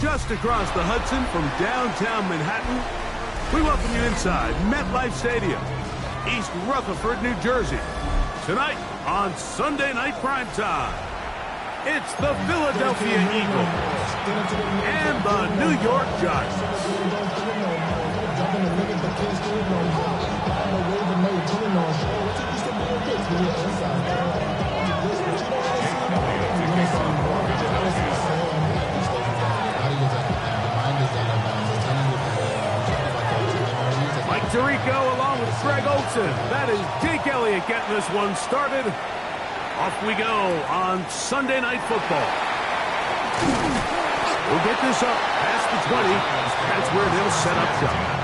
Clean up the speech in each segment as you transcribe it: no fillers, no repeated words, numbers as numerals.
just across the Hudson from downtown Manhattan, we welcome you inside MetLife Stadium, East Rutherford, New Jersey. Tonight on Sunday Night Primetime, it's the Philadelphia Eagles and the New York Giants. Mike Tirico along with Greg Olson. That is Jake Elliott getting this one started. Off we go on Sunday Night Football. We'll get this up past the 20. That's where they'll set up shop.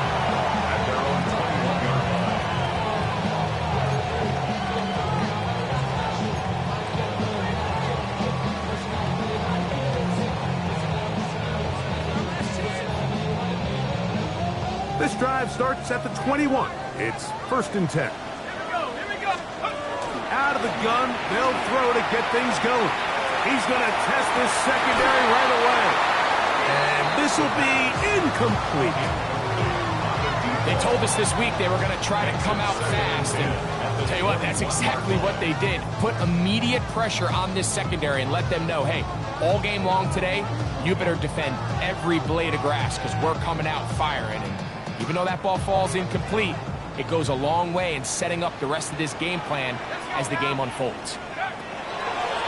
This drive starts at the 21. It's 1st and 10. Out of the gun, they'll throw to get things going. He's going to test this secondary right away. And this will be incomplete. They told us this week they were going to try to come out fast. And I'll tell you what, that's exactly what they did. Put immediate pressure on this secondary and let them know, hey, all game long today, you better defend every blade of grass because we're coming out firing. And even though that ball falls incomplete, it goes a long way in setting up the rest of this game plan as the game unfolds.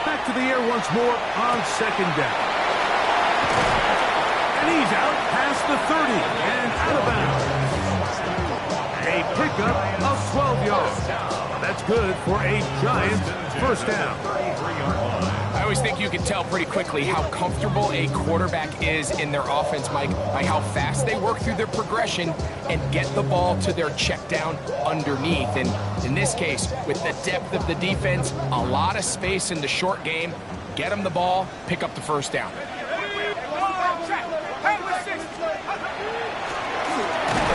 Back to the air once more on 2nd down. And he's out past the 30 and out of bounds. A pickup of 12 yards. That's good for a Giant 1st down. I always think you can tell pretty quickly how comfortable a quarterback is in their offense, Mike, by how fast they work through their progression and get the ball to their check down underneath. And in this case, with the depth of the defense, a lot of space in the short game, get them the ball, pick up the 1st down.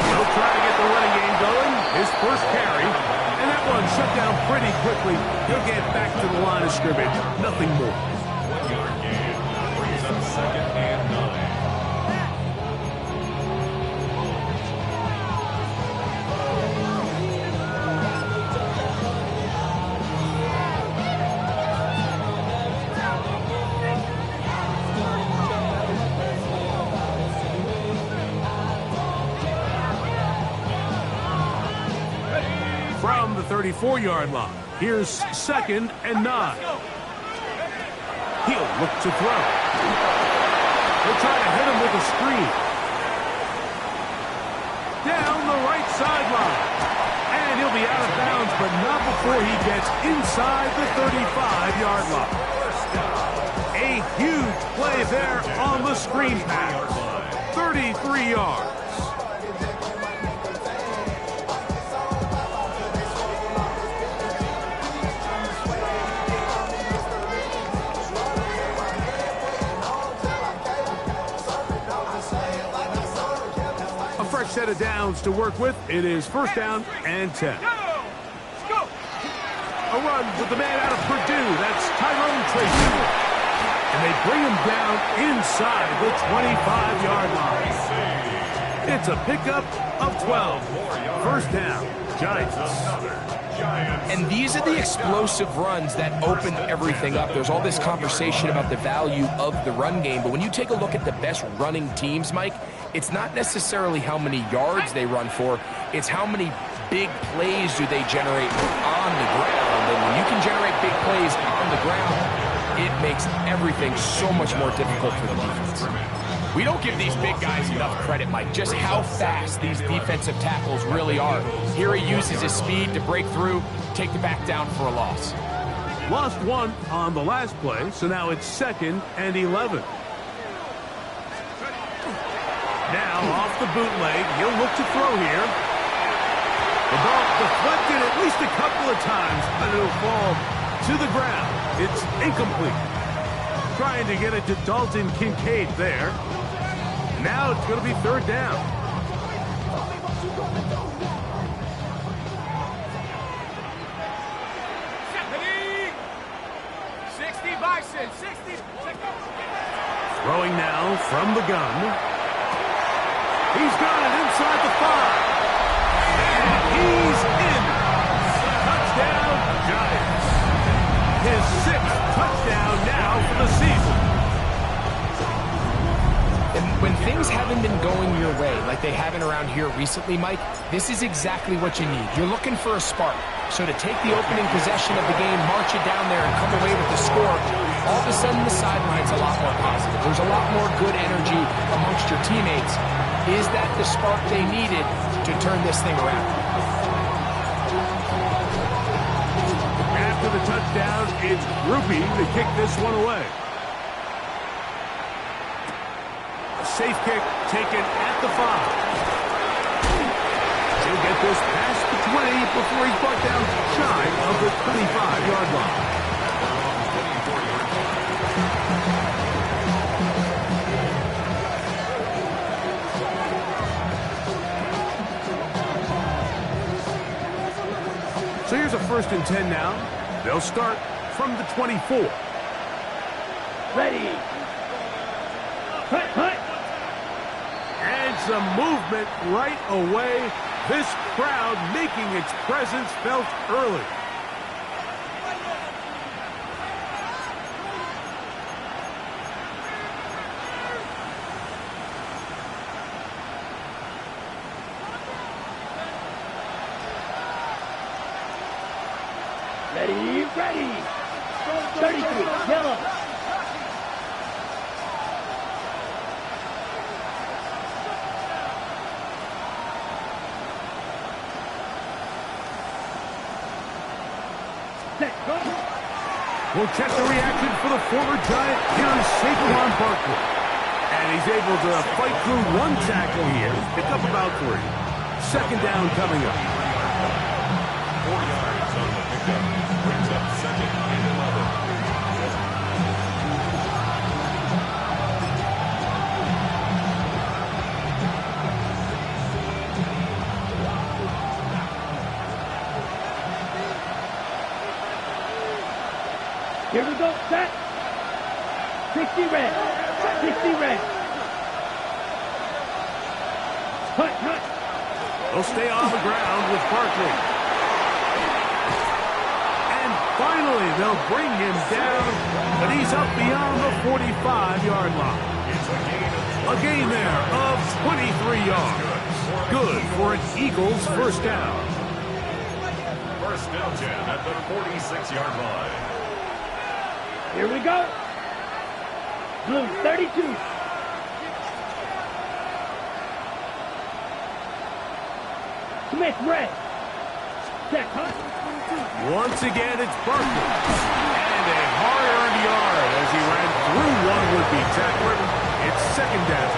They'll try to get the running game going. His 1st carry. And that one shut down pretty quickly. He'll get back to the line of scrimmage. Nothing more. 1-yard gain brings up 2nd and 9. From the 34-yard line, here's 2nd and 9. He'll look to throw. He'll try to hit him with a screen. Down the right sideline. And he'll be out of bounds, but not before he gets inside the 35-yard line. A huge play there on the screen pass. 33 yards. Set of downs to work with. It is 1st down and 10. A run with the man out of Purdue. That's Tyrone Tracy. And they bring him down inside the 25-yard line. It's a pickup of 12. 1st down, Giants. And these are the explosive runs that open everything up. There's all this conversation about the value of the run game, but when you take a look at the best running teams, Mike, it's not necessarily how many yards they run for, it's how many big plays do they generate on the ground. And when you can generate big plays on the ground, it makes everything so much more difficult for the defense. We don't give these big guys enough credit, Mike, just how fast these defensive tackles really are. Here he uses his speed to break through, take the back down for a loss. Lost one on the last play, so now it's 2nd and 11. Now off the bootleg, he'll look to throw here. The ball deflected at least a couple of times, but it'll fall to the ground. It's incomplete. Trying to get it to Dalton Kincaid there. Now it's going to be 3rd down. Throwing now from the gun. He's got it inside the 5. And he's in. Touchdown, Giants. His 6th touchdown now for the season. And when things haven't been going your way, like they haven't around here recently, Mike, this is exactly what you need. You're looking for a spark. So to take the opening possession of the game, march it down there, and come away with the score, all of a sudden the sideline's a lot more positive. There's a lot more good energy amongst your teammates. Is that the spark they needed to turn this thing around? After the touchdown, it's Groupie to kick this one away. A safe kick taken at the 5. He'll get this past the 20 before he's brought down shy of the 25-yard line. So here's a 1st and 10 now. They'll start from the 24. Ready. Hut, hut. And some movement right away. This crowd making its presence felt early. Ready, ready. 33, yellow. We'll check the reaction for the former Giant. Here is Saquon Barkley. And he's able to fight through one tackle here, pick up about 3. 2nd down coming up. 4 yards on the pickup. Brings up 2nd and 11. Here we go, set. 60 red. 60 red. Hut, hut. They'll stay on the ground with Barkley. And finally, they'll bring him down, but he's up beyond the 45-yard line. A gain there of 23 yards. Good for an Eagles 1st down. 1st and 10 at the 46-yard line. Here we go. Blue 32. Smith red. Check, huh? Once again, it's Barkley. And a hard-earned yard as he ran through one would-be tackler. It's 2nd down.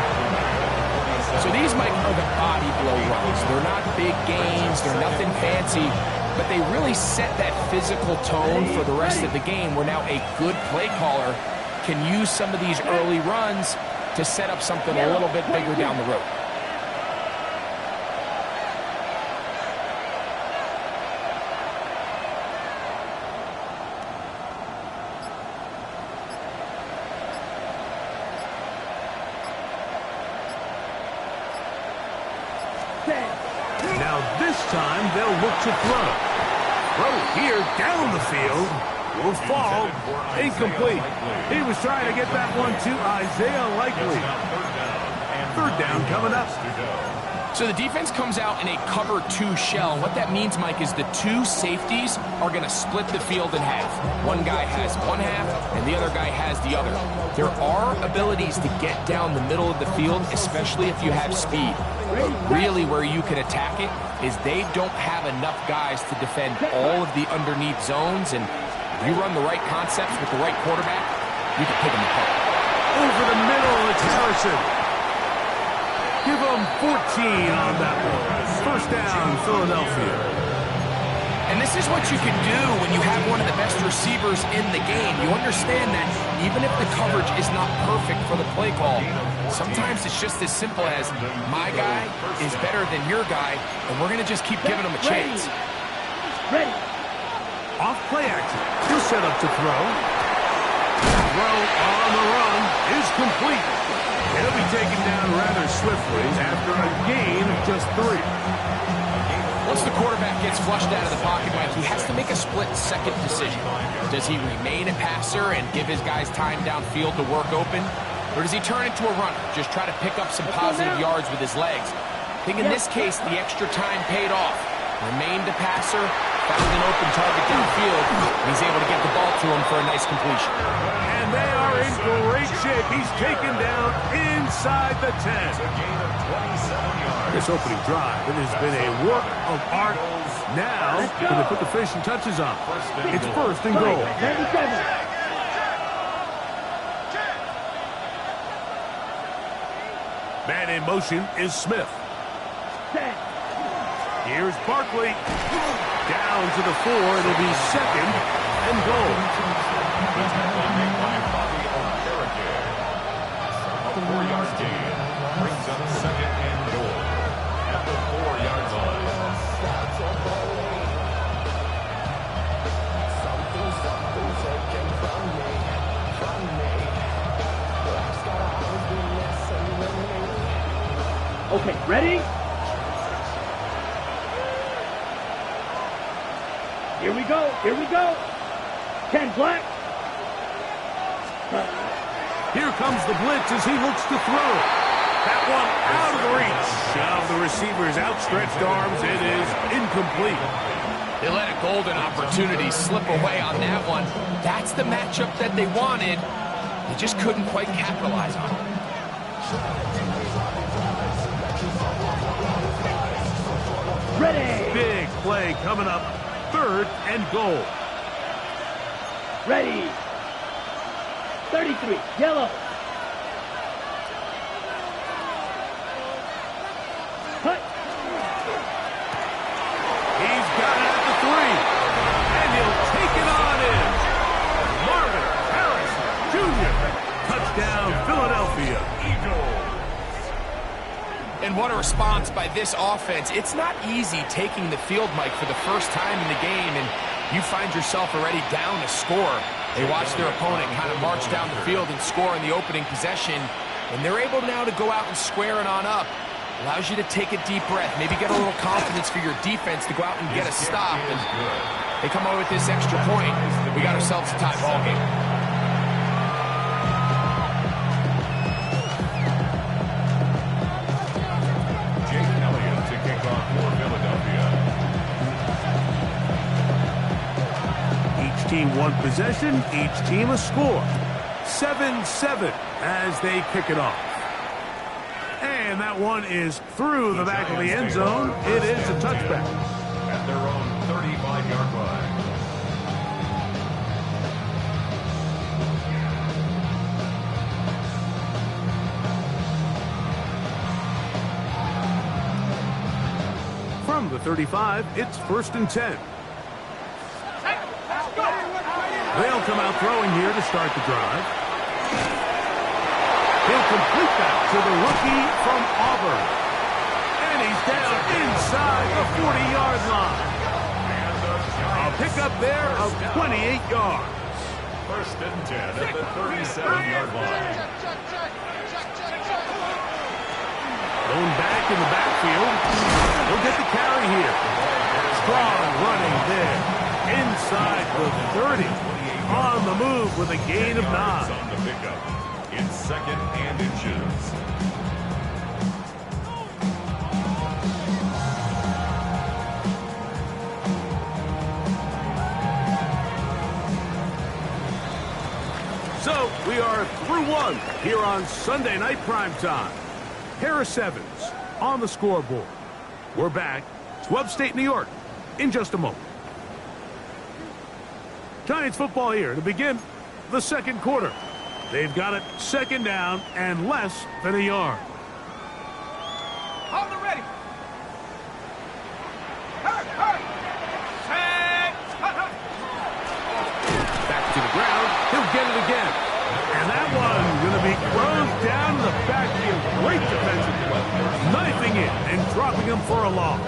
So these, Mike, are the body blow runs. They're not big gains. They're nothing fancy. But they really set that physical tone for the rest of the game where now a good play caller can use some of these early runs to set up something a little bit bigger down the road. Now this time they'll look to throw. Throw here down the field. Will fall. Incomplete. He was trying to get that one to Isaiah Likely. 3rd down coming up. So the defense comes out in a cover 2 shell. And what that means, Mike, is the 2 safeties are going to split the field in half. One guy has one half, and the other guy has the other. There are abilities to get down the middle of the field, especially if you have speed. But really where you can attack it is they don't have enough guys to defend all of the underneath zones. And if you run the right concepts with the right quarterback, you can pick them apart. Over the middle, it's Harrison. Give them 14 on that one. 1st down, Philadelphia. And this is what you can do when you have one of the best receivers in the game. You understand that even if the coverage is not perfect for the play call, sometimes it's just as simple as my guy is better than your guy, and we're going to just keep giving him a chance. Ready. Off play action. He'll set up to throw. throw on the run is complete. He'll be taken down rather swiftly after a gain of just 3. Once the quarterback gets flushed out of the pocket, Mike, he has to make a split-second decision. Does he remain a passer and give his guys time downfield to work open? Or does he turn into a runner, just try to pick up some positive yards with his legs? I think in this case, the extra time paid off. Remained a passer, found an open target downfield, and he's able to get the ball to him for a nice completion. And they are in great shape. He's taken down inside the 10. This opening drive, it has been a work of art. Now, going to put the finishing touches on. It's first and goal. 97. Man in motion is Smith. 10. Here's Barkley. Down to the 4. It'll be second and goal. A 4-yard gain brings up second and goal at the 4-yard line. Okay, ready? Here we go. Here we go. 10 black. Here comes the blitz as he looks to throw. That one out of reach of the receiver's outstretched arms. It is incomplete. They let a golden opportunity slip away on that one. That's the matchup that they wanted. They just couldn't quite capitalize on it. Ready. Big play coming up. Third and goal. Ready. 33. Yellow. Cut. He's got it at the 3. And he'll take it on in. Marvin Harris Jr. Touchdown, Philadelphia Eagles. And what a response by this offense. It's not easy taking the field, Mike, for the first time in the game, and you find yourself already down a score. They watch their opponent kind of march down the field and score in the opening possession, and they're able now to go out and square it on up. Allows you to take a deep breath, maybe get a little confidence for your defense to go out and get a stop, and they come away with this extra point. We got ourselves a tie ball game. Team one possession, each team a score. 7-7 as they kick it off. And that one is through the back of the end zone. It is a touchback. At their own 35-yard line. From the 35, it's first and 10. They'll come out throwing here to start the drive. He'll complete that to the rookie from Auburn. And he's down inside the 40-yard line. A pickup there of 28 yards. First and 10 at the 37-yard line. Going back in the backfield. He'll get the carry here. Strong running there. Inside the 30. On the move with a gain of 9. On the pickup in second and inches. So we are through one here on Sunday Night Primetime. Harris Evans on the scoreboard. We're back to upstate New York in just a moment. Giants football here to begin the second quarter. They've got it second down and less than a yard. Hold it ready. Hurry, hurry. Back to the ground. He'll get it again. And that one going to be thrown down the backfield. Great defensive play. Knifing it and dropping him for a loss.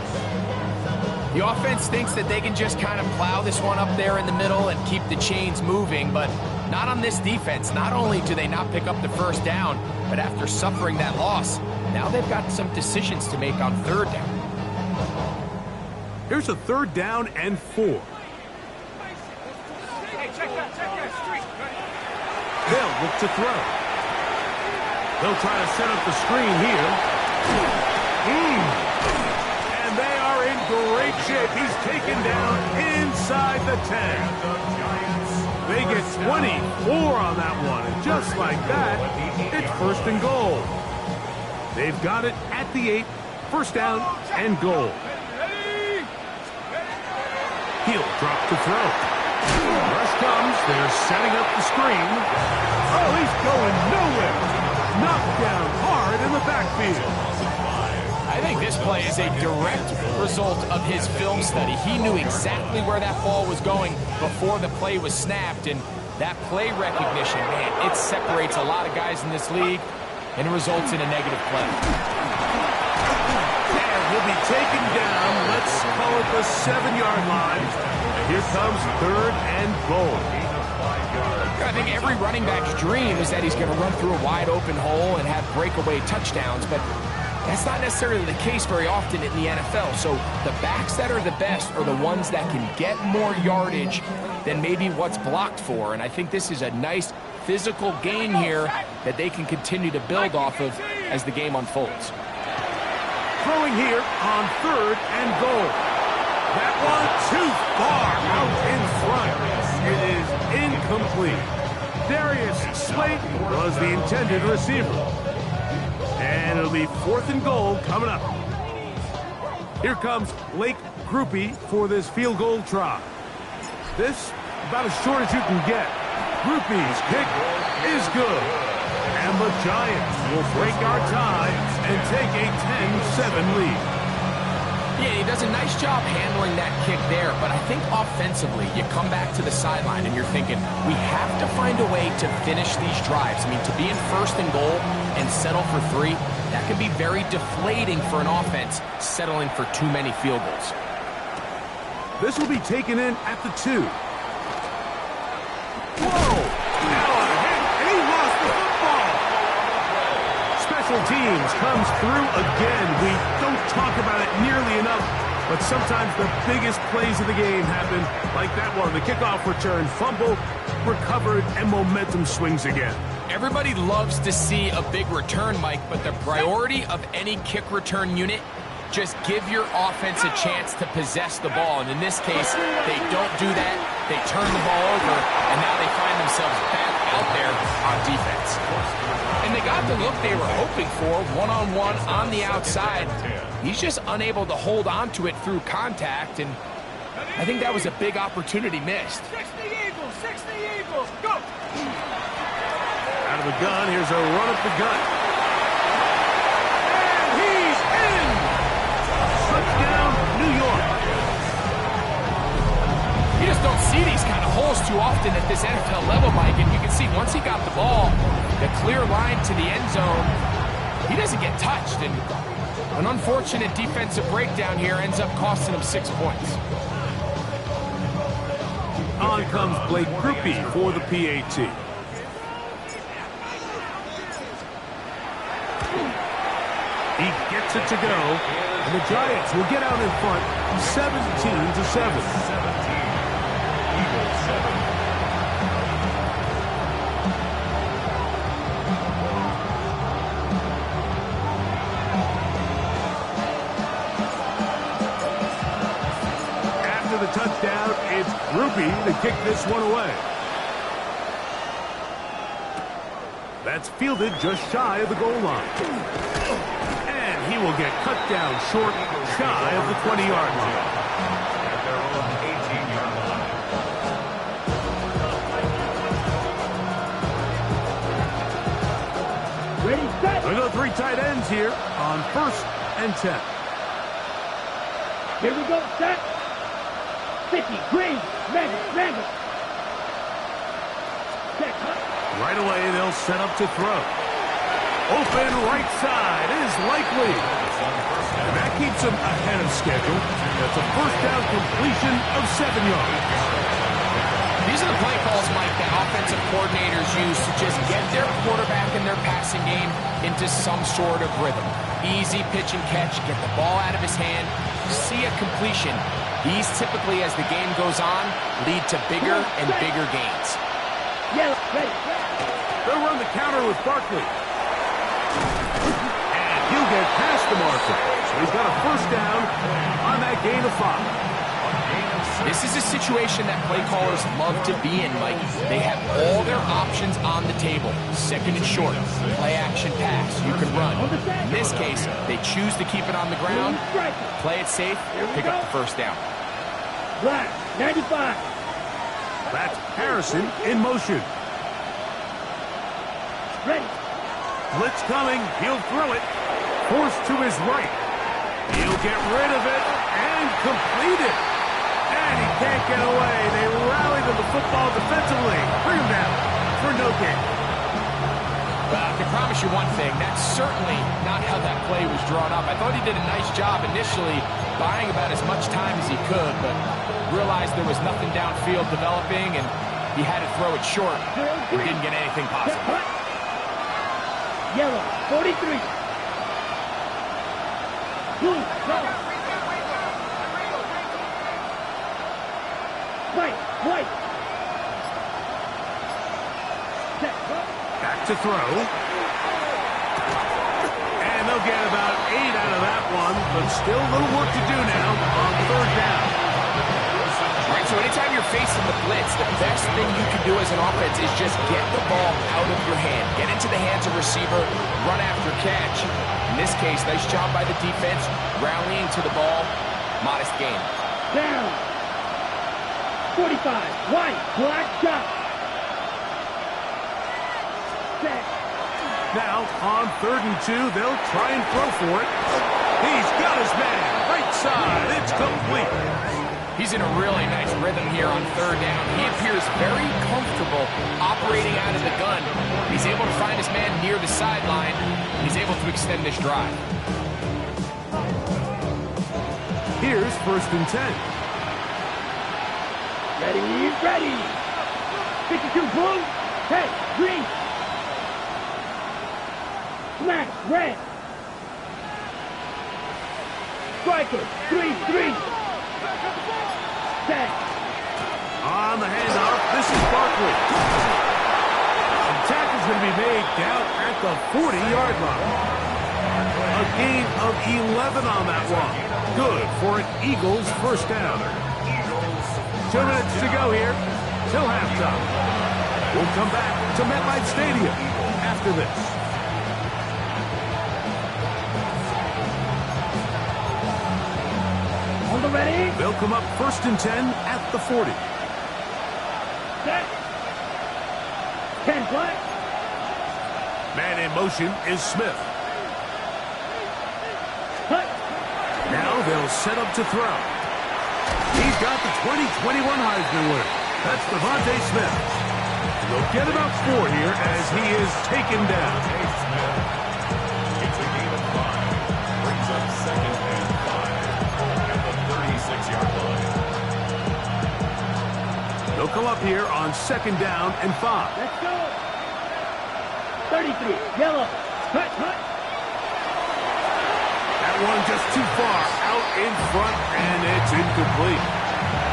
The offense thinks that they can just kind of plow this one up there in the middle and keep the chains moving, but Not on this defense. Not only do they not pick up the first down, but after suffering that loss, now they've got some decisions to make on third down. Here's a 3rd down and 4. Hey, check that street. They'll look to throw. They'll try to set up the screen here. And they are in great shape. He's taken down inside the 10. They get 24 on that one. And just like that, it's 1st and goal. They've got it at the 8. 1st down and goal. He'll drop to throw. Rush comes. They're setting up the screen. Oh, he's going nowhere. Knocked down hard in the backfield. I think this play is a direct result of his film study. He knew exactly where that ball was going before the play was snapped, and that play recognition, man, it separates a lot of guys in this league, and it results in a negative play. And he'll be taken down, let's call it the 7-yard line. And here comes 3rd and goal. I think every running back's dream is that he's going to run through a wide open hole and have breakaway touchdowns, but that's not necessarily the case very often in the NFL. So the backs that are the best are the ones that can get more yardage than maybe what's blocked for. And I think this is a nice physical gain here that they can continue to build off of as the game unfolds. Throwing here on 3rd and goal. That one too far out in front. It is incomplete. Darius Slayton was the intended receiver. And it'll be 4th and goal coming up. Here comes Blake Grupe for this field goal try. This about as short as you can get. Grupe's kick is good. And the Giants will break our tie and take a 10-7 lead. Yeah, he does a nice job handling that kick there, but I think offensively, you come back to the sideline and you're thinking, we have to find a way to finish these drives. I mean, to be in 1st and goal and settle for 3, that can be very deflating for an offense, settling for too many field goals. This will be taken in at the 2. Whoa! Now a hit, and he lost the football! Special teams comes through again. We don't talk about it nearly enough, but sometimes the biggest plays of the game happen like that one. The kickoff return, fumble, recovered, and momentum swings again. Everybody loves to see a big return, Mike, but the priority of any kick return unit, just give your offense a chance to possess the ball. And in this case, they don't do that. They turn the ball over, and now they find themselves back out there on defense. And they got the look they were hoping for, one-on-one on the outside. He's just unable to hold on to it through contact, and I think that was a big opportunity missed. 60 Eagles, 60 Eagles, go! Out of the gun, here's a run up the gut. And he's in! Touchdown, New York. You just don't see these kind of holes too often at this NFL level, Mike, and you can see once he got the ball, the clear line to the end zone, he doesn't get touched, and an unfortunate defensive breakdown here ends up costing him 6 points. On comes Blake Grupe for the PAT. He gets it to go, and the Giants will get out in front 17-7. Eagles 7. After the touchdown, it's Grupe to kick this one away. That's fielded just shy of the goal line. And he will get cut down short, shy of the 20-yard line. At their own 18-yard line. Ready, set! We go 3 tight ends here on 1st and 10. Here we go, set! 50, green, Randall. Set, huh? Right away, they'll set up to throw. Open right side is likely. And that keeps him ahead of schedule. That's a 1st down completion of 7 yards. These These are the play calls, Mike, that offensive coordinators use to just get their quarterback and their passing game into some sort of rhythm. Easy pitch and catch, get the ball out of his hand, see a completion. These typically, as the game goes on, lead to bigger and bigger gains. Yellow, ready. They'll run the counter with Barkley. And he'll get past the marker. So he's got a first down on that gain of 5. This is a situation that play callers love to be in, Mike. They have all their options on the table. Second and short, play action pass, you can run. In this case, they choose to keep it on the ground, play it safe, pick up the first down. Black, 95. That's Harrison in motion. Ready. Blitz coming, he'll throw it. Forced to his right. He'll get rid of it and complete it. And he can't get away. They rally to the football defensively. Bring him down for no gain. Well, I can promise you one thing. That's certainly not how that play was drawn up. I thought he did a nice job initially buying about as much time as he could, but realized there was nothing downfield developing, and he had to throw it short and didn't get anything positive. Yellow, 43. Blue, go. White. Back to throw. And they'll get about 8 out of that one, but still a little work to do now on third down. All right, so anytime you're facing the blitz, the best thing you can do as an offense is just get the ball out of your hand. Get into the hands of receiver, run after catch. In this case, nice job by the defense, rallying to the ball, modest gain. Down. 45, white, black shot. Set. Now, on 3rd and 2, they'll try and throw for it. He's got his man, right side, it's complete. He's in a really nice rhythm here on 3rd down. He appears very comfortable operating out of the gun. He's able to find his man near the sideline. He's able to extend this drive. Here's 1st and 10. Ready. 52, blue. Hey, green. Smash, red. Striker, 3. Set. On the handoff, this is Barkley. The tackle's going to be made down at the 40-yard line. A gain of 11 on that one. Good for an Eagles first down. 2 minutes to go here till halftime. We'll come back to MetLife Stadium after this. On the ready. They'll come up 1st and 10 at the 40. Set. 10 black. Man in motion is Smith. Cut. Now they'll set up to throw. He's got the 2021 Heisman winner. That's Devontae Smith. They'll get about 4 here as he is taken down. It's a gain of 5. Brings up 2nd and 5 at the 36-yard line. They'll come up here on 2nd down and 5. Let's go. 33, yellow. Cut. That one just too far out in front, and it's incomplete.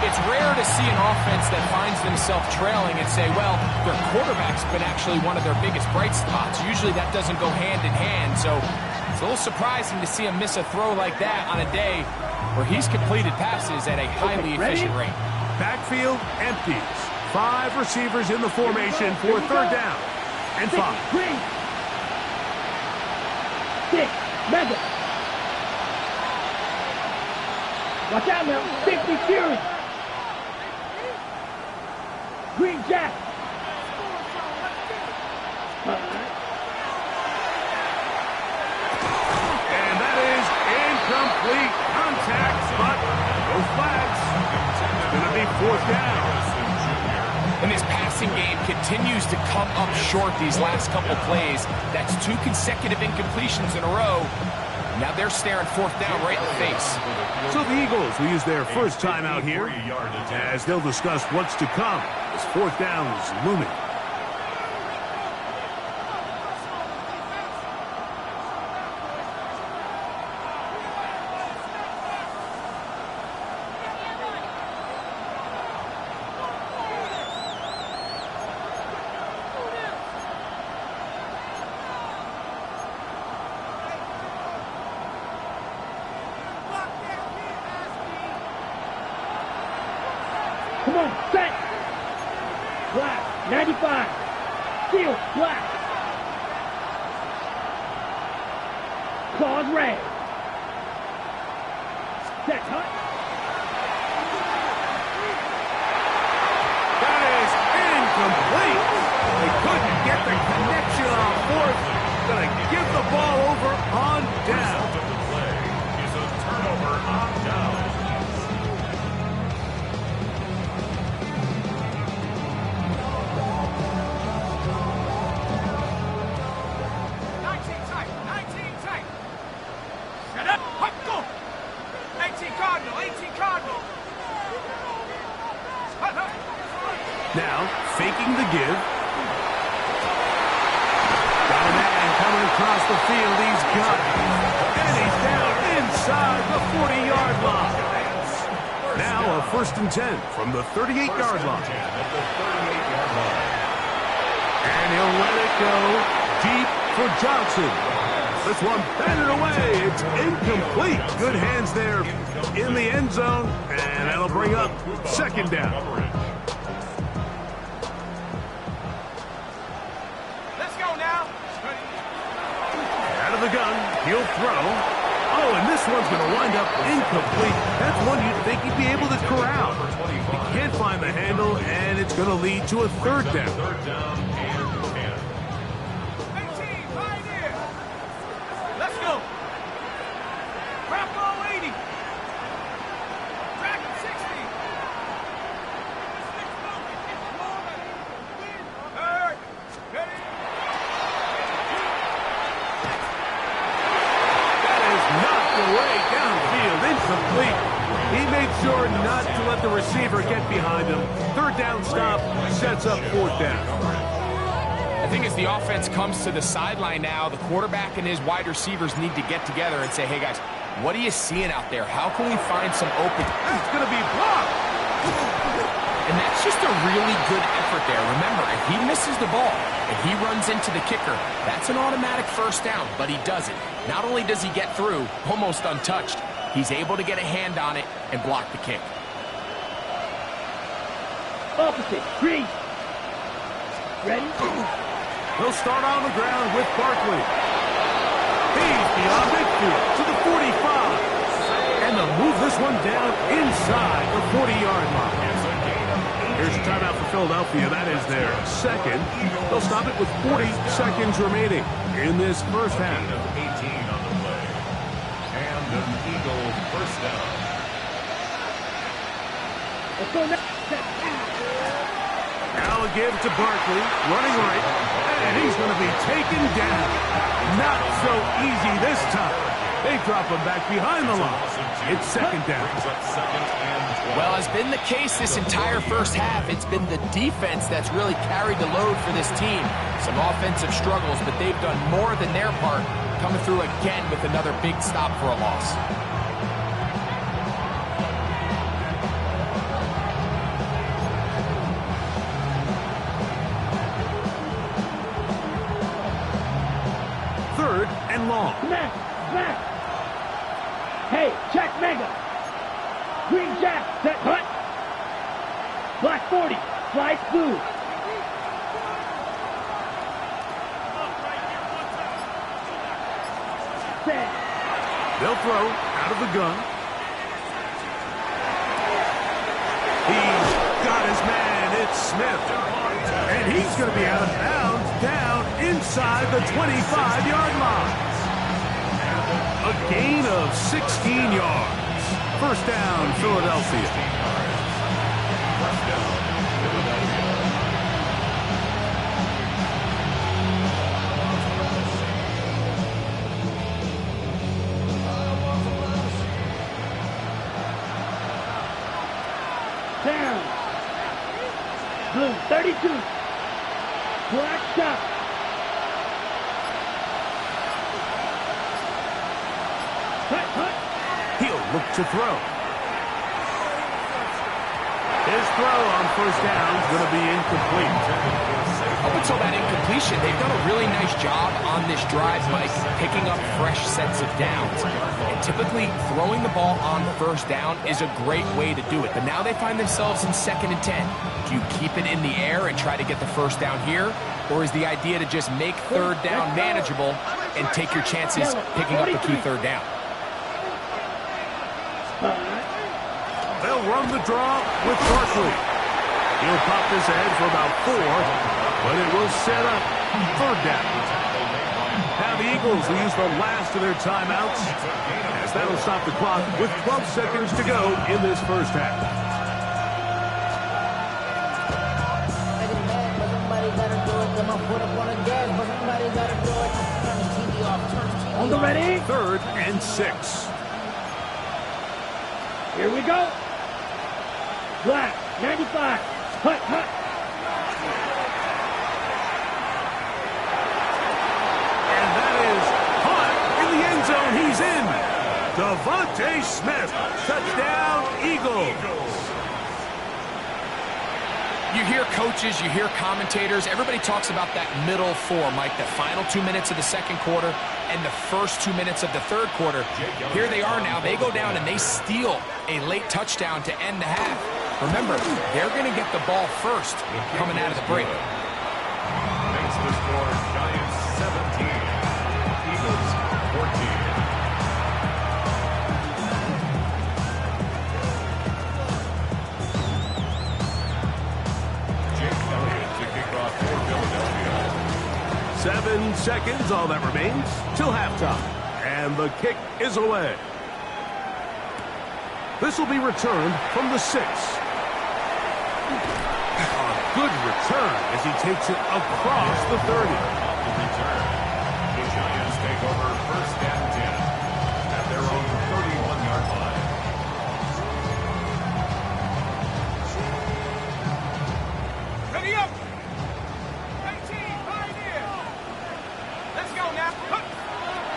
It's rare to see an offense that finds themselves trailing and say, well, their quarterback's been actually one of their biggest bright spots. Usually that doesn't go hand in hand, so it's a little surprising to see him miss a throw like that on a day where he's completed passes at a highly efficient rate. Backfield empties. 5 receivers in the formation for 3rd down and 5. Green. 6, mega. Watch out now, 50 Fury. Green Jack. And that is incomplete contact, but no flags. It's going to be 4th down. And this passing game continues to come up short these last couple plays. That's 2 consecutive incompletions in a row. Now they're staring 4th down right in the face. So the Eagles will use their first time out here as they'll discuss what's to come This fourth down is looming. Come on, set. Black, 95. Field, black. Claws red. Set, hut. That is incomplete. They couldn't get the connection on fourth. Gonna give the ball over on down. Result of the play is a turnover on down. Now, faking the give. Got a man coming across the field. He's got it. And he's down inside the 40-yard line. Now a 1st and 10 from the 38-yard line. And he'll let it go deep for Johnson. This one batted away. It's incomplete. Good hands there in the end zone. And that'll bring up 2nd down. The gun, he'll throw. Oh, and this one's going to wind up incomplete. That's one you'd think he'd be able to corral. He can't find the handle, and it's going to lead to a 3rd down. 3rd down and 10. 18, right here. Let's go. Crap ball 80. Track 60. Third. Ready. Knocked away downfield, incomplete. He made sure not to let the receiver get behind him. 3rd down stop sets up 4th down. I think as the offense comes to the sideline now, the quarterback and his wide receivers need to get together and say, hey guys, what are you seeing out there? How can we find some open? That's going to be blocked. And that's just a really good effort there. Remember, if he misses the ball and he runs into the kicker, that's an automatic 1st down, but he doesn't. Not only does he get through, almost untouched, he's able to get a hand on it and block the kick. Opposite, green. Ready? He'll start on the ground with Barkley. He's beyond midfield to the 45. And they'll move this one down inside the 40-yard line. Here's a timeout for Philadelphia. That is their 2nd. They'll stop it with 40 seconds remaining in this 1st half. 18 on the play. And an Eagle 1st down. Let's go next. Now a give to Barkley, running right, and he's going to be taken down. Not so easy this time. They drop him back behind the line. It's 2nd down. Well, has been the case this entire 1st half. It's been the defense that's really carried the load for this team. Some offensive struggles, but they've done more than their part, coming through again with another big stop for a loss. Third and long. Smack, smack. Hey, check mega. Green jack, set hut. Black 40, slice blue. Set. They'll throw out of the gun. He's got his man. It's Smith. And he's going to be out of bounds down inside the 25-yard line. A gain of 16 yards. 1st down, Philadelphia. Down. Blue, 32. Black shot. Hut, hut. He'll look to throw. His throw on first down is going to be incomplete. Up until that incompletion, they've done a really nice job on this drive, Mike, picking up fresh sets of downs. And typically, throwing the ball on first down is a great way to do it. But now they find themselves in 2nd and 10. Do you keep it in the air and try to get the first down here? Or is the idea to just make 3rd down manageable and take your chances picking up the key 3rd down? They'll run the draw with Barkley. He'll pop this ahead for about 4, but it will set up 3rd down. Now the Eagles will use the last of their timeouts, as that'll stop the clock with 12 seconds to go in this first half. On the ready. 3rd and 6. Here we go. Black, 95. Hut, hut. And that is Hunt in the end zone. He's in. Devontae Smith. Touchdown, Eagles. You hear coaches, you hear commentators, everybody talks about that middle 4, Mike, the final 2 minutes of the 2nd quarter and the first 2 minutes of the 3rd quarter. Here they are now. They go down and they steal a late touchdown to end the half. Remember, they're going to get the ball first coming out of the break. Makes the score Giants 17, Eagles 14. Jake Elliott to kick off for Philadelphia. 7 seconds, all that remains, till halftime. And the kick is away. This will be returned from the 6. A good return as he takes it across the 30. Off the return, the Giants take over 1st and 10 at their own 31-yard line. Ready up. 19, pioneer. Let's go now.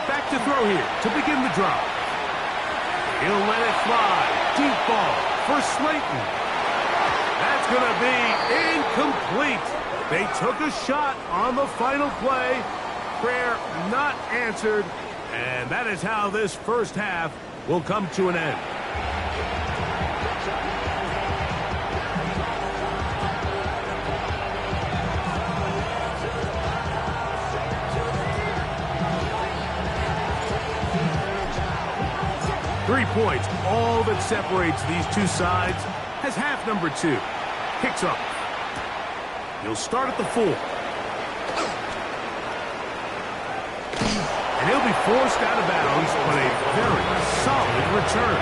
Back to throw here to begin the drive. He'll let it fly. Deep ball for Slayton. That's going to be incomplete. They took a shot on the final play. Prayer not answered. And that is how this first half will come to an end. Three points, all that separates these two sides, as half number 2 kicks off. He'll start at the 4. And he'll be forced out of bounds, but a very solid return.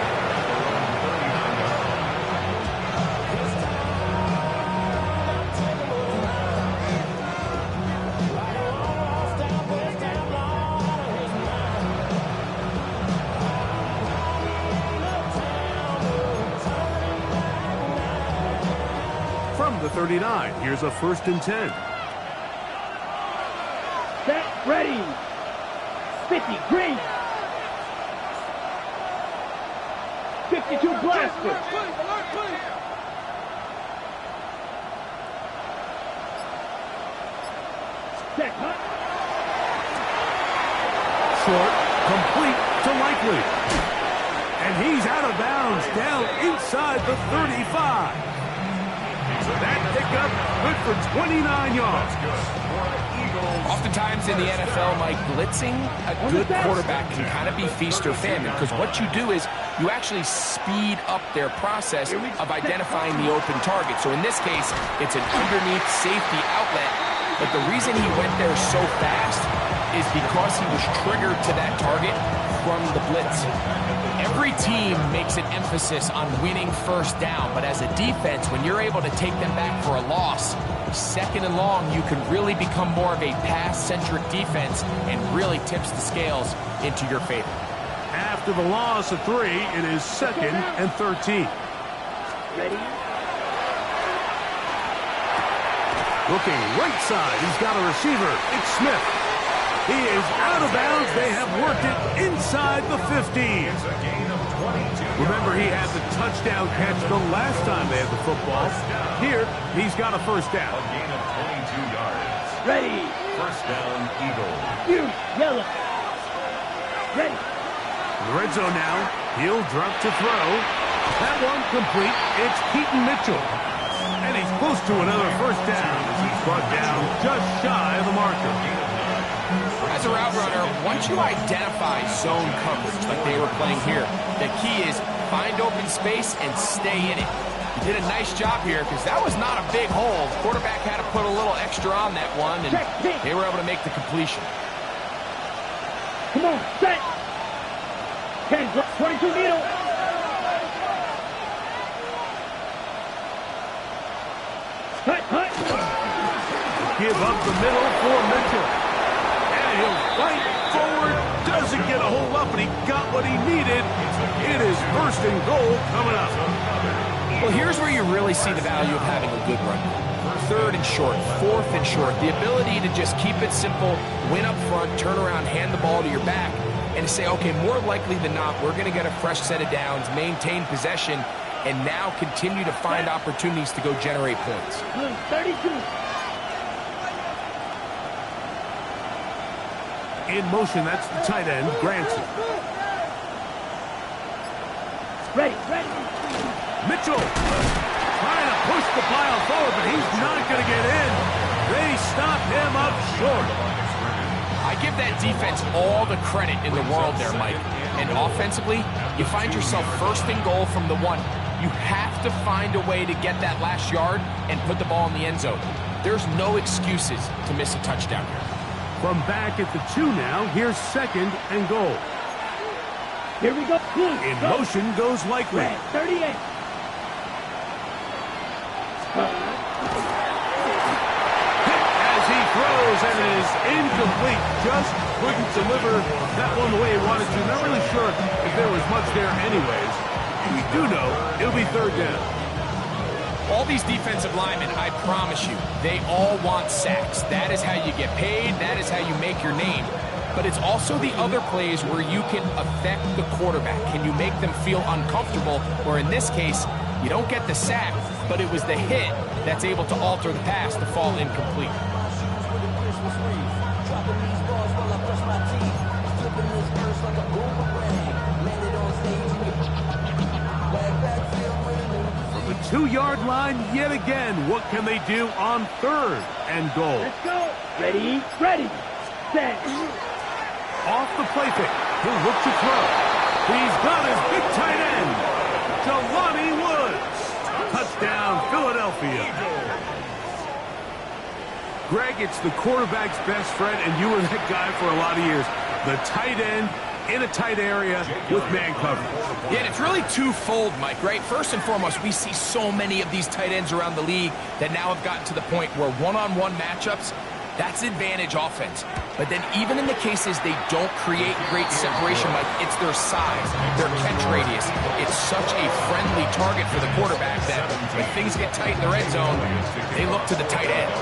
From the 39, here's a 1st and 10. Set, ready. 50, green. 52, blaster. Set, hut. Short, complete to Likely. And he's out of bounds, down inside the 35. That pickup good for 29 yards. Oftentimes in the NFL, Mike, blitzing a good quarterback can kind of be feast or famine, because what you do is you actually speed up their process of identifying the open target. So in this case, it's an underneath safety outlet, but the reason he went there so fast is because he was triggered to that target from the blitz. Every team makes an emphasis on winning first down, but as a defense, when you're able to take them back for a loss, 2nd and long, you can really become more of a pass-centric defense and really tips the scales into your favor. After the loss of 3, it is 2nd and 13. Ready. Looking right side, he's got a receiver. It's Smith. He is out of bounds. They have worked it inside the 15. Remember, he had the touchdown catch the last time they had the football. Here, he's got a first down. A gain of 22 yards. Ready. First down, Eagles. You, yellow. Ready. In the red zone now. He'll drop to throw. That one complete. It's Keaton Mitchell. And he's close to another first down as he's brought down just shy of the marker. As a route runner, once you identify zone coverage like they were playing here, the key is find open space and stay in it. You did a nice job here because that was not a big hole. The quarterback had to put a little extra on that one, and they were able to make the completion. Come on, set. 10, 22 needle. Hut. Give up the middle for Mitchell. And he'll fight forward. Doesn't get a hold up, and he got what he needed. It is first and goal coming up. Well, here's where you really see the value of having a good run. Third and short, fourth and short. The ability to just keep it simple, win up front, turn around, hand the ball to your back, and to say, okay, more likely than not, we're going to get a fresh set of downs, maintain possession, and now continue to find opportunities to go generate points. 32. In motion, that's the tight end, Granson. Ready. Mitchell trying to push the pile forward, but he's not going to get in. They stop him up short. I give that defense all the credit in the world there, Mike. And offensively, you find yourself first and goal from the 1. You have to find a way to get that last yard and put the ball in the end zone. There's no excuses to miss a touchdown here. From back at the 2 now, here's second and goal. Here we go. In motion goes Likely. Red, 38. As he throws, and it is incomplete. Just couldn't deliver that one the way he wanted to. Not really sure if there was much there anyways. We do know it'll be third down. All these defensive linemen, I promise you, they all want sacks. That is how you get paid. That is how you make your name. But it's also the other plays where you can affect the quarterback. Can you make them feel uncomfortable? Or in this case, you don't get the sack, but it was the hit that's able to alter the pass to fall incomplete. From the 2-yard line yet again, what can they do on third and goal? Let's go. Ready. Set. Off the play fake. He'll look to throw. He's got his big tight end, Jelani Woods. Touchdown, Philadelphia. Greg, it's the quarterback's best friend, and you were that guy for a lot of years. The tight end in a tight area with man coverage. Yeah, and it's really twofold, Mike, right? First and foremost, we see so many of these tight ends around the league that now have gotten to the point where one-on-one matchups, that's advantage offense. But then even in the cases they don't create great separation, Mike, it's their size, their catch radius. It's such a friendly target for the quarterback that when things get tight in the red zone, they look to the tight end.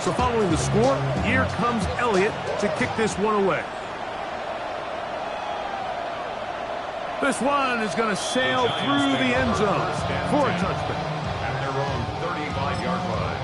So following the score, here comes Elliott to kick this one away. This one is going to sail through the end zone for a touchdown. At their own 35-yard line.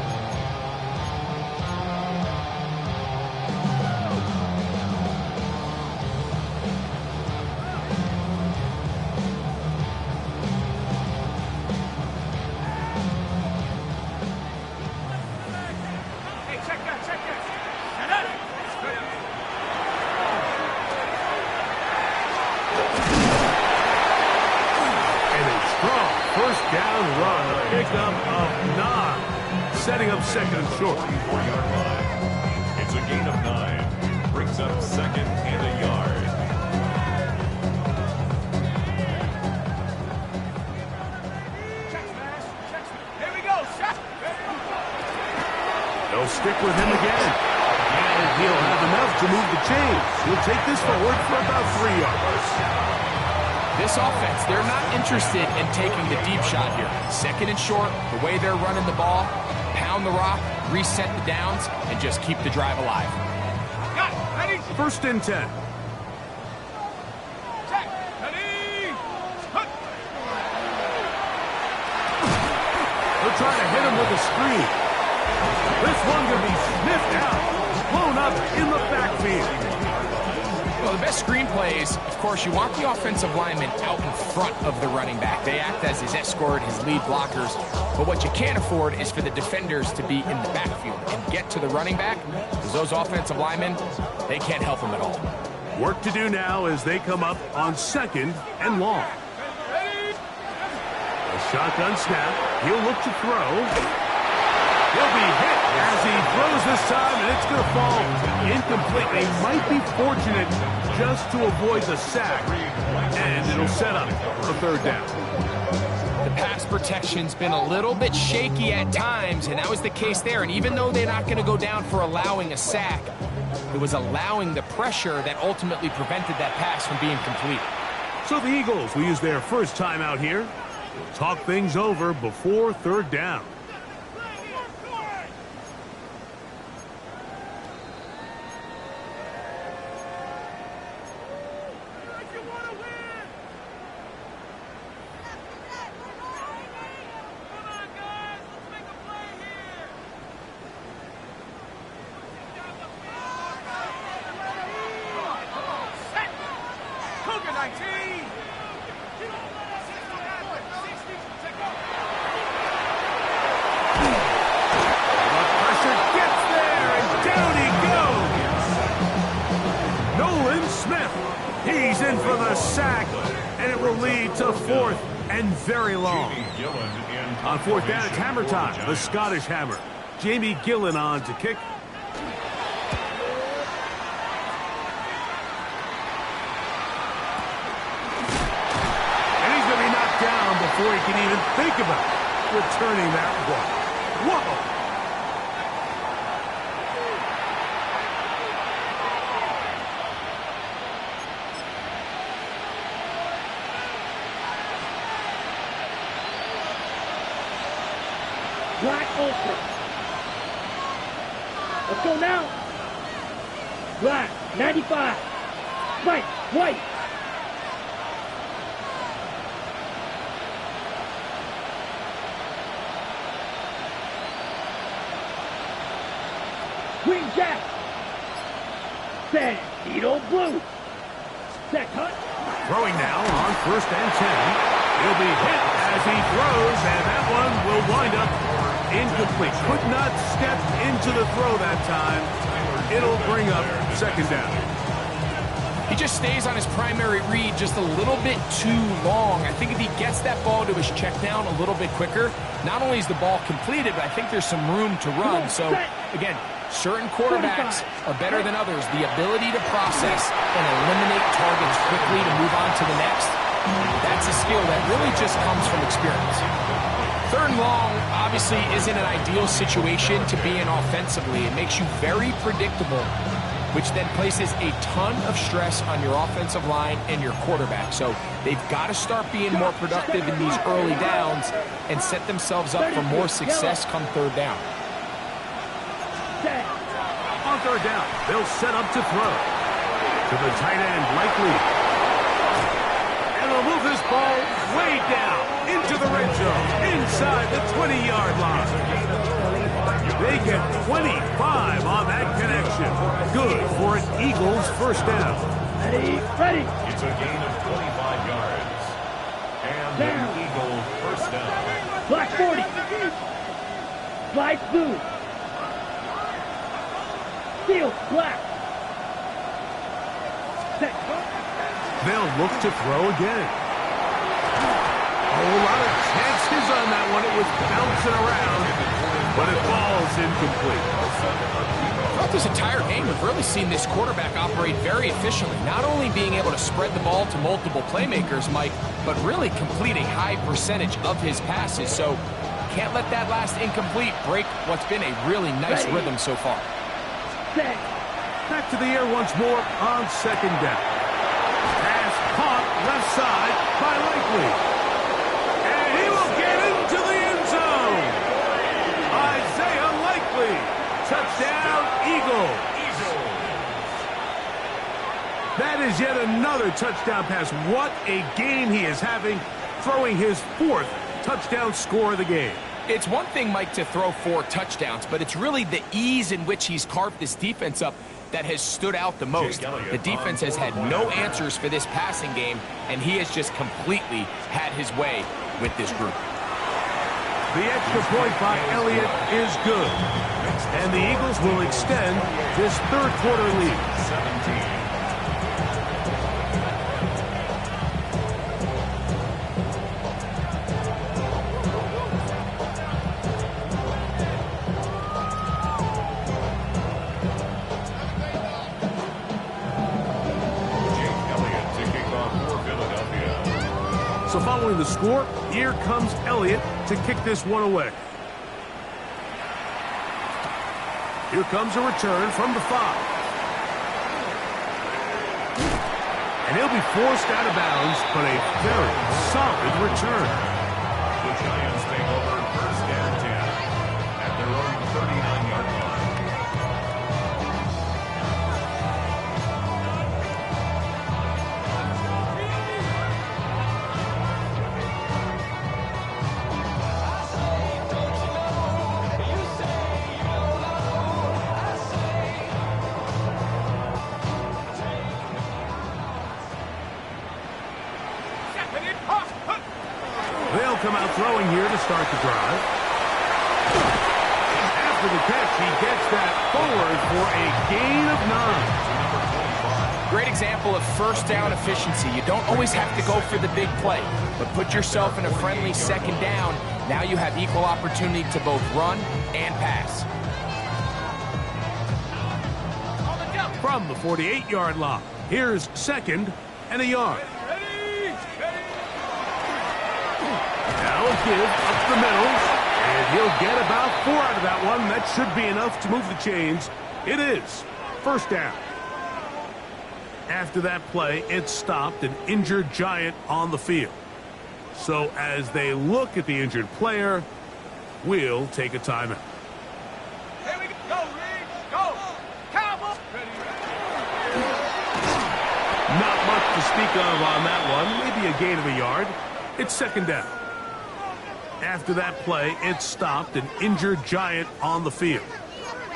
Setting up second and short. 4-yard line. It's a gain of 9. Brings up second and a yard. Here we go. Shot. They'll stick with him again. And he'll have enough to move the chains. He'll take this forward for about 3 yards. This offense, they're not interested in taking the deep shot here. Second and short, the way they're running the ball, pound the rock, reset the downs, and just keep the drive alive. Got it. Ready? First and 10. Check. Ready? Hook. They're trying to hit him with a screen. This one going to be sniffed out, blown up in the backfield. Well, the best screen plays, of course, you want the offensive lineman out in front of the running back. They act as his escort, his lead blockers. But what you can't afford is for the defenders to be in the backfield and get to the running back, because those offensive linemen, they can't help him at all. Work to do now as they come up on second and long. A shotgun snap. He'll look to throw. He'll be hit as he throws this time, and it's going to fall incomplete. They might be fortunate just to avoid the sack, and it'll set up for third down. The pass protection's been a little bit shaky at times, and that was the case there. And even though they're not going to go down for allowing a sack, it was allowing the pressure that ultimately prevented that pass from being complete. So the Eagles will use their first time out here. We'll talk things over before third down. Very long. On fourth down, it's hammer time. The Scottish Hammer. Jamie Gillen on to kick. And he's going to be knocked down before he can even think about returning that one. Whoa! Black ultra. Let's go now. Black, 95. White, white. Green jack. San Diego blue. Set cut. Throwing now on first and 10. He'll be hit as he throws, and that one will wind up incomplete. Could not step into the throw that time. It'll bring up second down. He just stays on his primary read just a little bit too long. I think if he gets that ball to his check down a little bit quicker, not only is the ball completed, but I think there's some room to run. So, again, certain quarterbacks are better than others. The ability to process and eliminate targets quickly to move on to the next, that's a skill that really just comes from experience. Third and long obviously isn't an ideal situation to be in offensively. It makes you very predictable, which then places a ton of stress on your offensive line and your quarterback. So they've got to start being more productive in these early downs and set themselves up for more success come third down. On third down, they'll set up to throw. To the tight end, likely. And they'll move this ball way down into the red zone, inside the 20-yard line. They get 25 on that connection. Good for an Eagles first down. Ready, ready. It's a gain of 25 yards. And an Eagle first down. Black 40. Light blue. Steel black. Set. They'll look to throw again. A whole lot of chances on that one. It was bouncing around, but it falls incomplete. Throughout this entire game, we've really seen this quarterback operate very efficiently, not only being able to spread the ball to multiple playmakers, Mike, but really complete a high percentage of his passes. So can't let that last incomplete break what's been a really nice rhythm so far. Back to the air once more on second down. Pass Caught left side by Likely. And he will get into the end zone. Isaiah Likely. Touchdown, Eagles. That is yet another touchdown pass. What a game he is having, throwing his 4th touchdown score of the game. It's one thing, Mike, to throw 4 touchdowns, but it's really the ease in which he's carved this defense up that has stood out the most. The defense has had no answers for this passing game, and he has just completely had his way with this group. The extra point by Elliott is good. And the Eagles will extend this 3rd quarter lead. 17. So following the score, here comes Elliott to kick this one away. Here comes a return from the 5. And he'll be forced out of bounds, but a very solid return. The Giants take over 1st and 10 at their own 39-yard line. They'll come out throwing here to start the drive. After the catch, he gets that forward for a gain of 9. Great example of 1st down efficiency. You don't always have to go for the big play, but put yourself in a friendly 2nd down. Now you have equal opportunity to both run and pass. From the 48-yard line, here's 2nd and a yard. Now a give up the middle, and he'll get about 4 out of that one. That should be enough to move the chains. It is 1st down. After that play, it stopped an injured Giant on the field. So as they look at the injured player, we'll take a timeout. Here we go, Reed. Go. Cowboys. Not much to speak of on that one. Maybe a gain of a yard. It's 2nd down. After that play, it stopped an injured Giant on the field.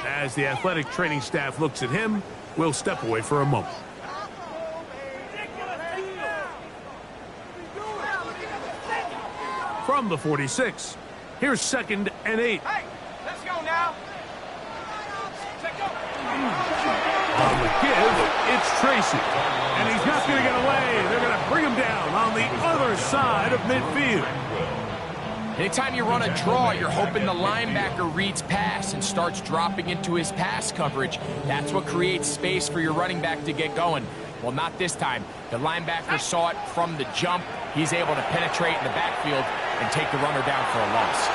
As the athletic training staff looks at him, we'll step away for a moment. From the 46, here's 2nd and 8. Hey, let's go now. Check up. On the give, it's Tracy. And he's not going to get away. They're going to bring him down on the other side of midfield. Anytime you run a draw, you're hoping the linebacker reads pass and starts dropping into his pass coverage. That's what creates space for your running back to get going. Well, not this time. The linebacker saw it from the jump. He's able to penetrate in the backfield and take the runner down for a loss.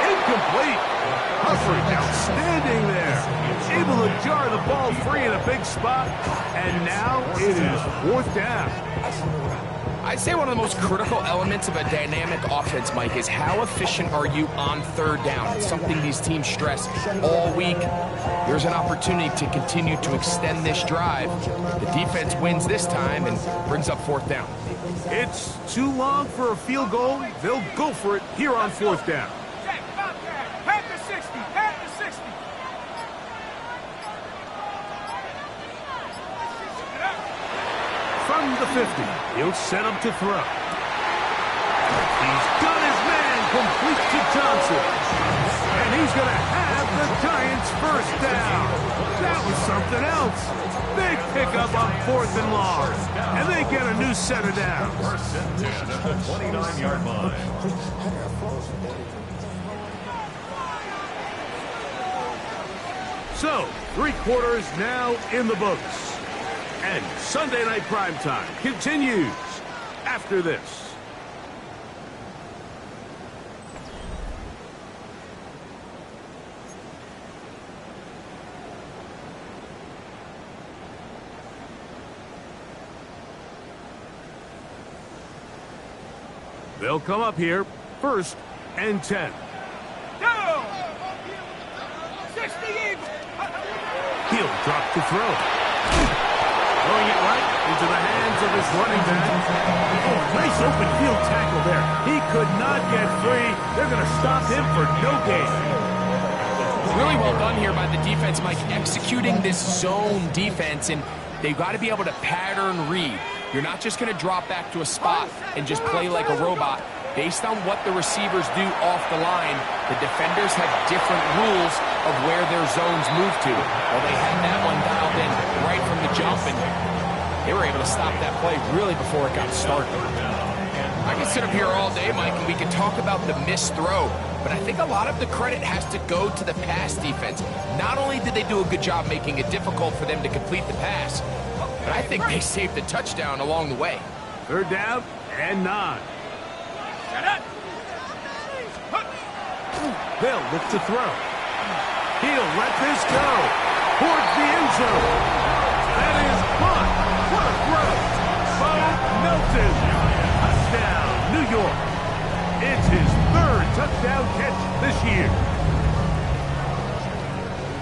Incomplete. Coverage outstanding there. Able to jar the ball free in a big spot. And now it is 4th down. I'd say one of the most critical elements of a dynamic offense, Mike, is how efficient are you on 3rd down. It's something these teams stress all week. There's an opportunity to continue to extend this drive. The defense wins this time and brings up 4th down. It's too long for a field goal. They'll go for it here on 4th down. Jack, about that. Head to 60. Head to 60. From the 50, he'll set him to throw. He's got his man complete to Johnson. And he's going to have the Giants 1st down. That was something else. Big pickup on 4th and long. And they get a new set of downs. 1st and 10 at the 29-yard line. So, 3 quarters now in the books. And Sunday Night Primetime continues after this. They'll come up here, 1st and 10. Go! 60 Eagles! He'll drop to throw. Throwing it right into the hands of his running back. Oh, nice open field tackle there. He could not get free. They're going to stop him for no gain. Really well done here by the defense, Mike, executing this zone defense, and they've got to be able to pattern read. You're not just going to drop back to a spot and just play like a robot. Based on what the receivers do off the line, the defenders have different rules of where their zones move to. Well, they had that one dialed in right from the jump, and they were able to stop that play really before it got started. I can sit up here all day, Mike, and we can talk about the missed throw, but I think a lot of the credit has to go to the pass defense. Not only did they do a good job making it difficult for them to complete the pass, but I think they saved the touchdown along the way. 3rd down and 9. They'll look to throw. He'll let this go towards the end zone. That is caught. What a throw. Bo Melton. Touchdown, New York. It's his 3rd touchdown catch this year.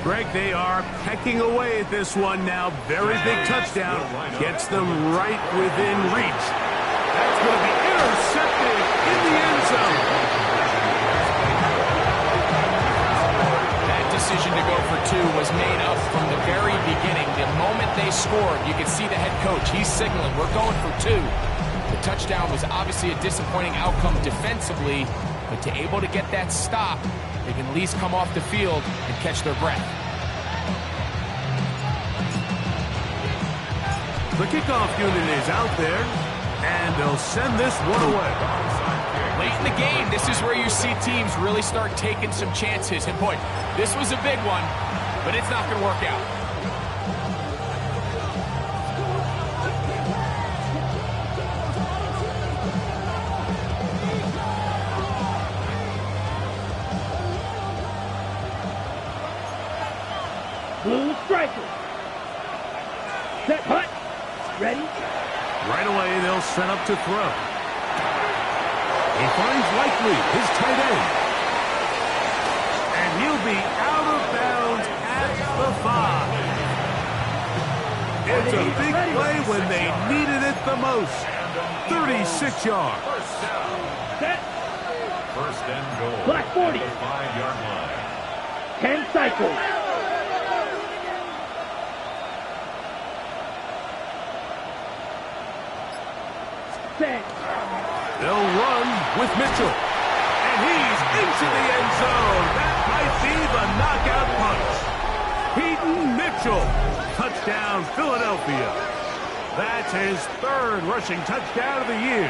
Greg, they are pecking away at this one now. Very big touchdown. Gets them right within reach. That's going to be intercepted in the end zone. That decision to go for 2 was made up from the very beginning. The moment they scored, you could see the head coach. He's signaling, we're going for 2. The touchdown was obviously a disappointing outcome defensively, but to able to get that stop, they can at least come off the field and catch their breath. The kickoff unit is out there, and they'll send this one away. Late in the game, this is where you see teams really start taking some chances. And boy, this was a big one, but it's not going to work out. Blue striker. Set hut. Ready? Right away, they'll set up to throw. He finds Likely, his tight end. And he'll be out of bounds at the 5. It's a big play when they needed it the most. 36 yards. Set. 1st and goal. Black 40. 5-yard line. 10 cycles. Set. They'll run with Mitchell. And he's into the end zone. That might be the knockout punch. Peyton Mitchell. Touchdown, Philadelphia. That's his 3rd rushing touchdown of the year.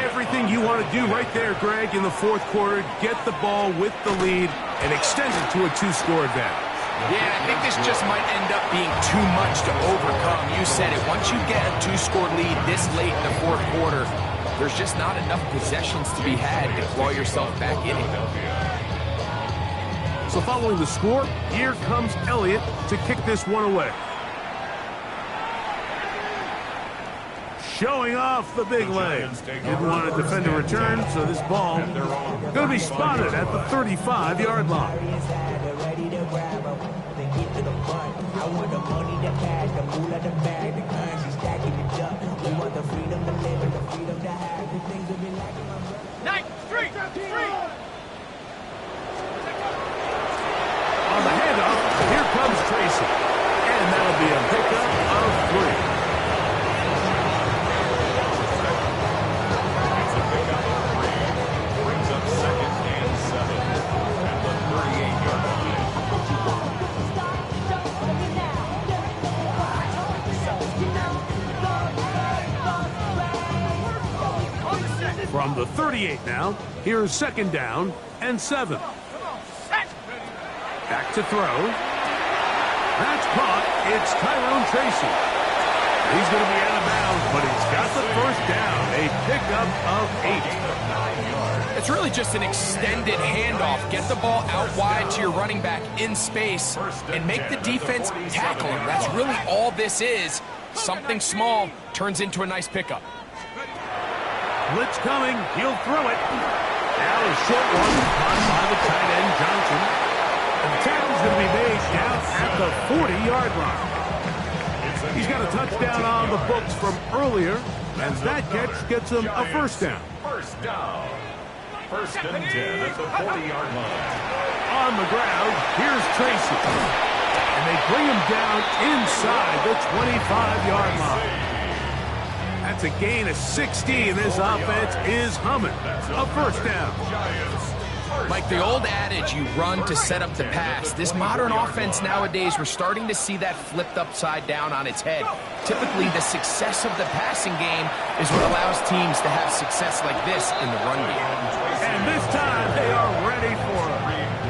Everything you want to do right there, Greg, in the 4th quarter. Get the ball with the lead and extend it to a 2-score advantage. Yeah, I think this just might end up being too much to overcome. You said it. Once you get a 2-score lead this late in the 4th quarter, there's just not enough possessions to be had to claw yourself back in it. So following the score, here comes Elliott to kick this one away. Showing off the big leg. Didn't want to defend a return, so this ball going to be spotted at the 35-yard line. I want the money, the cash, the moolah, the bag, the currency, stacking it up. We want the freedom to live and the freedom to have the things that we like in my brother. 9, 3, 3. On the handoff, here comes Tracy. And that'll be a pickup of 3. It's a pickup of 3. Brings up 2nd and 7 at the 38-yard line. From the 38 now, here's 2nd down and 7. Back to throw. That's caught. It's Tyrone Tracy. He's going to be out of bounds, but he's got the 1st down. A pickup of 8. It's really just an extended handoff. Get the ball out wide to your running back in space and make the defense tackle him. That's really all this is. Something small turns into a nice pickup. Blitz coming. He'll throw it. Now a short one caught by the tight end, Johnson. And the tackle's going to be made down at the 40-yard line. He's got a touchdown on the books from earlier, and that catch gets him a first down. First down. First and 10 at the 40-yard line. On the ground, here's Tracy. And they bring him down inside the 25-yard line. That's a gain of 60, and this offense is humming. A first down. Like the old adage, you run to set up the pass. This modern offense nowadays, we're starting to see that flipped upside down on its head. Typically, the success of the passing game is what allows teams to have success like this in the run game. And this time, they are ready for it.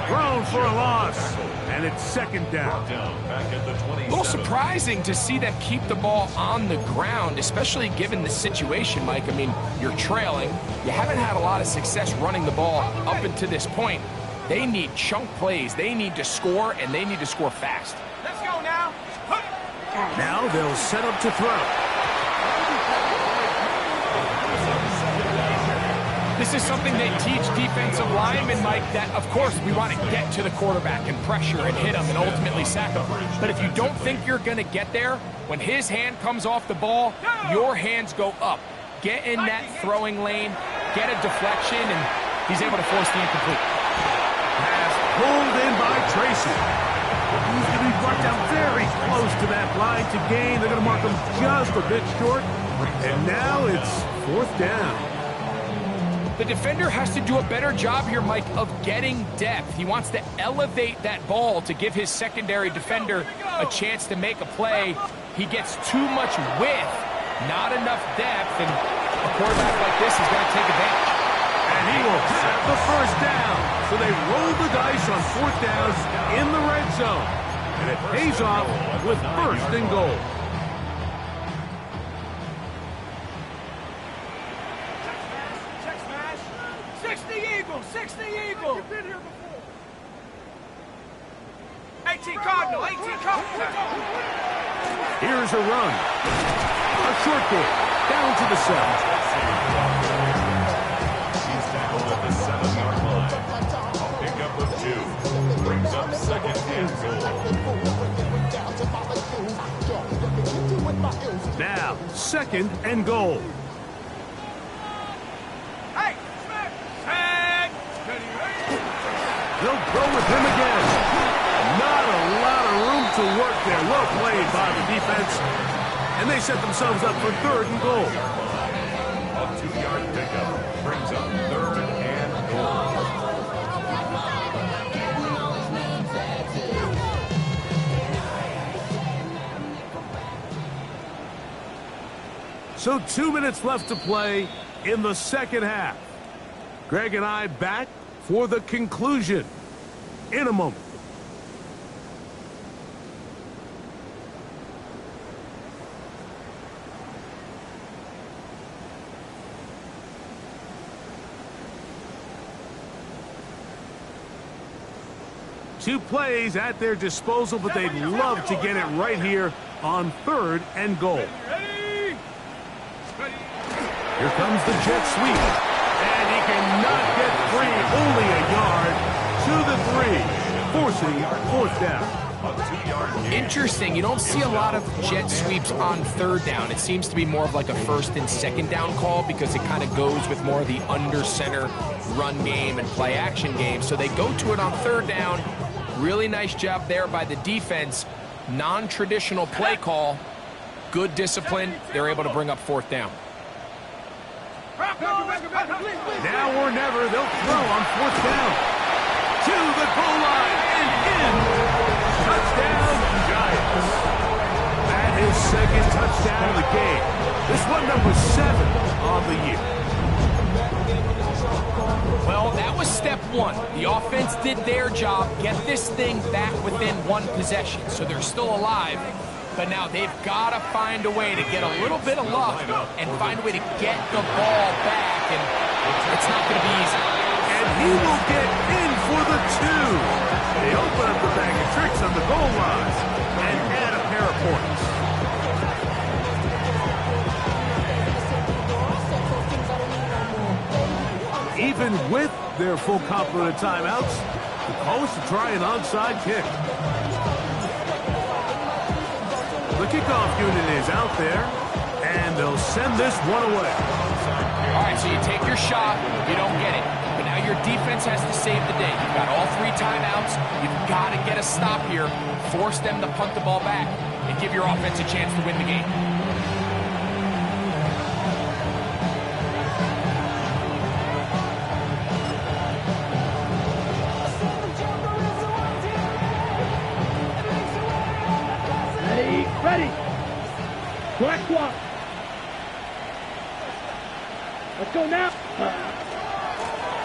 Thrown for a loss, and it's second down. A little surprising to see them keep the ball on the ground, especially given the situation, Mike. I mean, you're trailing. You haven't had a lot of success running the ball up until this point. They need chunk plays. They need to score, and they need to score fast. Let's go now. Now they'll set up to throw. This is something they teach defensive linemen, Mike, that, of course, we want to get to the quarterback and pressure and hit him and ultimately sack him. But if you don't think you're going to get there, when his hand comes off the ball, your hands go up. Get in that throwing lane, get a deflection, and he's able to force the incomplete. Pass pulled in by Tracy. He's going to be brought down very close to that line to gain. They're going to mark him just a bit short. And now it's fourth down. The defender has to do a better job here, Mike, of getting depth. He wants to elevate that ball to give his secondary defender a chance to make a play. He gets too much width, not enough depth, and a quarterback like this is going to take advantage. And he will have the first down. So they roll the dice on fourth downs in the red zone. And it pays off with first and goal. Check smash. 60 Eagles. 60 Eagles. You've been here before. 18 Cardinal. 18 Cardinal. Here's a run. A short kick. Down to the 7. He's tackled at the 7-yard line. A pickup of 2. Brings up second and goal. Now, second and goal. Hey, smash. They'll go with him again. Not a lot of room to work there. Well played by the defense. And they set themselves up for third and goal. A 2-yard pickup brings up third and goal. So 2 minutes left to play in the second half. Greg and I back for the conclusion in a moment. Two plays at their disposal, but they'd love to get it right here on third and goal. Here comes the jet sweep. And he cannot get free. Only a yard to the 3, forcing fourth down. Interesting. You don't see a lot of jet sweeps on third down. It seems to be more of like a first and second down call because it kind of goes with more of the under center run game and play action game. So they go to it on third down. Really nice job there by the defense. Non-traditional play call. Good discipline. They're able to bring up fourth down. Now or never, they'll throw on fourth down. To the goal line and in. Touchdown, Giants. That is second touchdown of the game. This one number 7 on the year. Well, that was step one. The offense did their job, get this thing back within one possession, so they're still alive. But now they've got to find a way to get a little bit of luck and find a way to get the ball back, and it's not going to be easy. And he will get in for the 2. They open up the bag of tricks on the goal line and add a pair of points. their full complement of timeouts. The call is to try an onside kick. The kickoff unit is out there, and they'll send this one away. All right, so you take your shot, you don't get it. But now your defense has to save the day. You've got all 3 timeouts. You've got to get a stop here, force them to punt the ball back, and give your offense a chance to win the game. Ready. Black swap. Let's go now.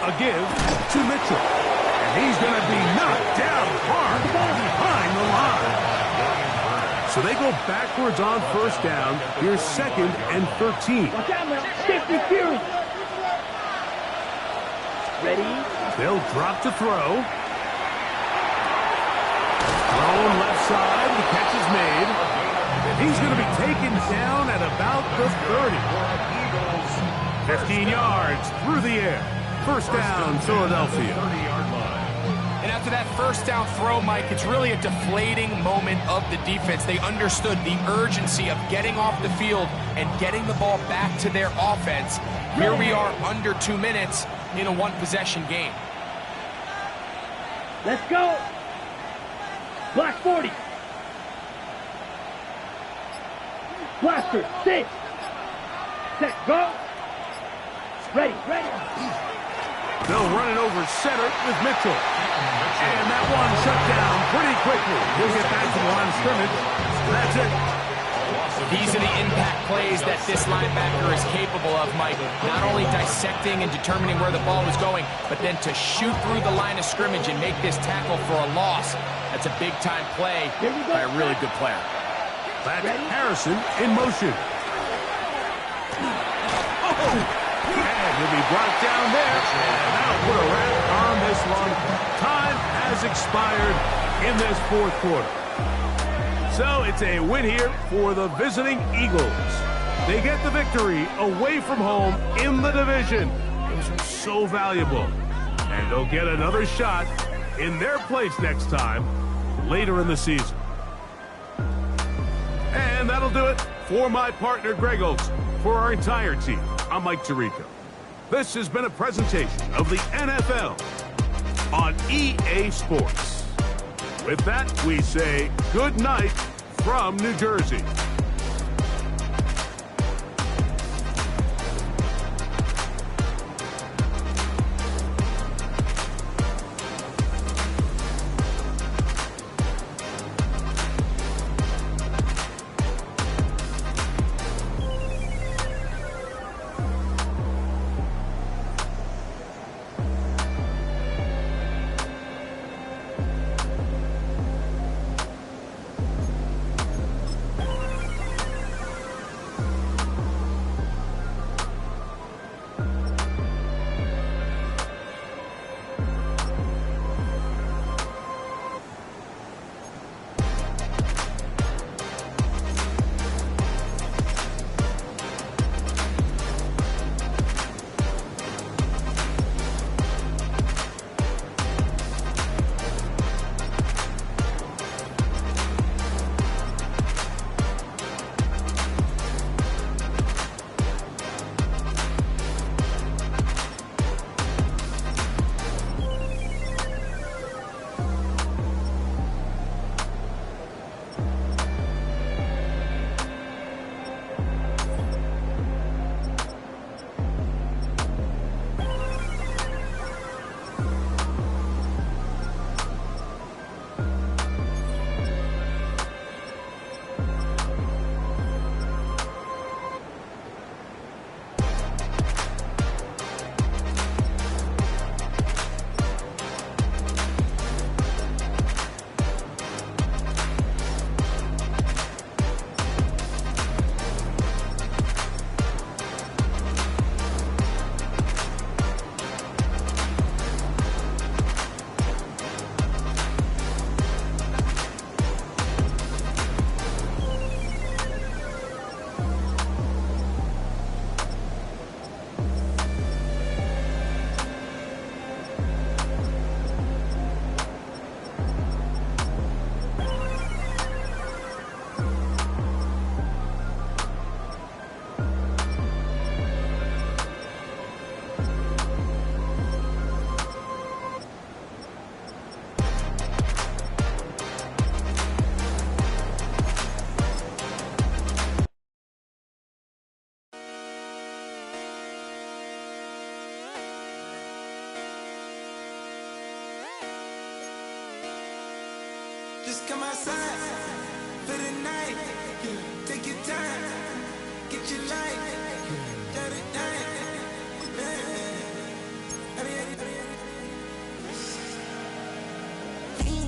A give to Mitchell. And he's going to be knocked down hard behind the line. So they go backwards on first down. Here's 2nd and 13. Watch out, man. Safety Fury. Ready. They'll drop to throw. Thrown left side. The catch is made. And he's going to be taken down at about the 30. 15 yards through the air. First down, Philadelphia. And after that first down throw, Mike, it's really a deflating moment of the defense. They understood the urgency of getting off the field and getting the ball back to their offense. Here we are under 2 minutes in a 1-possession game. Let's go. Black 40. Blaster, 6. Set, go. Ready. They'll run it over center with Mitchell. And that one shut down pretty quickly. He'll get back to the line of scrimmage. That's it. These are the impact plays that this linebacker is capable of, Mike. Not only dissecting and determining where the ball was going, but then to shoot through the line of scrimmage and make this tackle for a loss. That's a big-time play by a really good player. That's Harrison in motion. And he'll be brought down there. And that'll put a wrap on this one. Time has expired in this 4th quarter. So it's a win here for the visiting Eagles. They get the victory away from home in the division. It was so valuable. And they'll get another shot in their place next time later in the season. And that'll do it for my partner, Greg Olson. For our entire team, I'm Mike Tirico. This has been a presentation of the NFL on EA Sports. With that, we say good night from New Jersey. side.